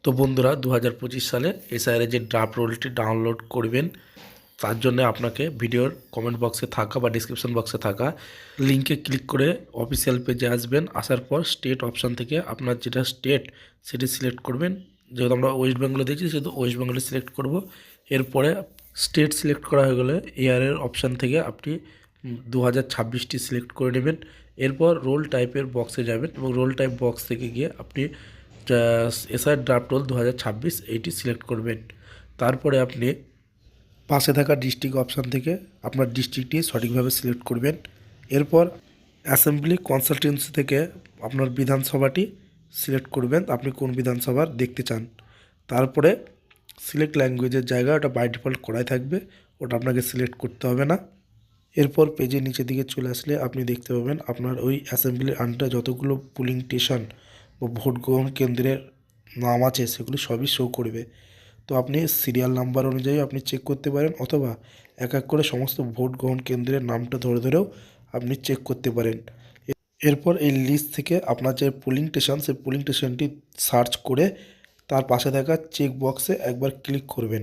তো বন্ধুরা 2025 সালে এসআইআর যে ড্রাফট রোলটি ডাউনলোড করবেন তার জন্য আপনাকে ভিডিওর কমেন্ট বক্সে থাকা বা ডিসক্রিপশন বক্সে থাকা লিঙ্কে ক্লিক করে অফিসিয়াল পেজে আসবেন। আসার পর স্টেট অপশান থেকে আপনার যেটা স্টেট সেটি সিলেক্ট করবেন। যেহেতু আমরা ওয়েস্ট বেঙ্গলে দেখছি সেহেতু ওয়েস্ট বেঙ্গলে সিলেক্ট করব। এরপরে স্টেট সিলেক্ট করা হয়ে গেলে ইয়ারের অপশান থেকে আপনি 2026টি সিলেক্ট করে নেবেন। এরপর রোল টাইপের বক্সে যাবেন এবং রোল টাইপ বক্স থেকে গিয়ে আপনি এসআইআর ড্রাফট রোল 2026 এইটি সিলেক্ট করবেন। তারপরে আপনি পাশে থাকা ডিস্ট্রিক্ট অপশান থেকে আপনার ডিস্ট্রিক্টটি সঠিকভাবে সিলেক্ট করবেন। এরপর অ্যাসেম্বলি কনসালটেন্সি থেকে আপনার বিধানসভাটি সিলেক্ট করবেন, আপনি কোন বিধানসভার দেখতে চান। তারপরে সিলেক্ট ল্যাঙ্গুয়েজের জায়গা ওটা বাই ডিফল্ট করাই থাকবে, ওটা আপনাকে সিলেক্ট করতে হবে না। এরপর পেজের নিচের দিকে চলে আসলে আপনি দেখতে পাবেন আপনার ওই অ্যাসেম্বলির আন্ডারে যতগুলো পুলিং স্টেশন বা ভোট গ্রহণ কেন্দ্রের নাম আছে সেগুলি সবই শো করবে। তো আপনি সিরিয়াল নাম্বার অনুযায়ী আপনি চেক করতে পারেন, অথবা এক এক করে সমস্ত ভোট গ্রহণ কেন্দ্রের নামটা ধরে ধরেও আপনি চেক করতে পারেন। এরপর এই লিস্ট থেকে আপনার যে পুলিং স্টেশন সেই পুলিং স্টেশনটি সার্চ করে তার পাশে থাকা চেক বক্সে একবার ক্লিক করবেন।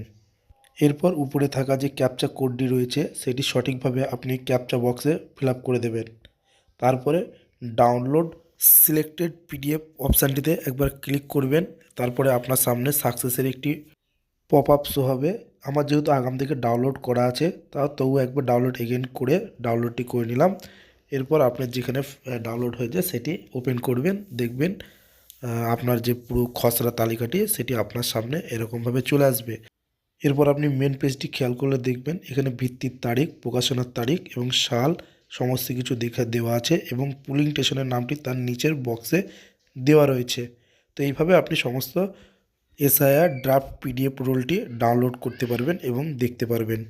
এরপর উপরে থাকা যে ক্যাপচা কোডটি রয়েছে সেটি সঠিকভাবে আপনি ক্যাপচা বক্সে ফিল আপ করে দেবেন। তারপরে ডাউনলোড সিলেক্টেড পিডিএফ অপশানটিতে একবার ক্লিক করবেন। তারপরে আপনার সামনে সাকসেসের একটি পপ আপ শো হবে। আমার যেহেতু আগাম থেকে ডাউনলোড করা আছে তবু একবার ডাউনলোড এগেন করে ডাউনলোডটি করে নিলাম। এরপর আপনার যেখানে ডাউনলোড হয়েছে সেটি ওপেন করবেন, দেখবেন আপনার যে পুরো খসড়া তালিকাটি সেটি আপনার সামনে এরকমভাবে চলে আসবে। এরপর আপনি মেন পেজটি খেয়াল করলে দেখবেন এখানে ভিত্তির তারিখ, প্রকাশনার তারিখ এবং সাল সমস্ত কিছু দেওয়া আছে এবং পুলিং স্টেশনের নামটি তার নিচের বক্সে দেওয়া রয়েছে। তো এইভাবে আপনি সমস্ত এসআইআর ড্রাফট পিডিএফ রোলটি ডাউনলোড করতে পারবেন এবং দেখতে পারবেন।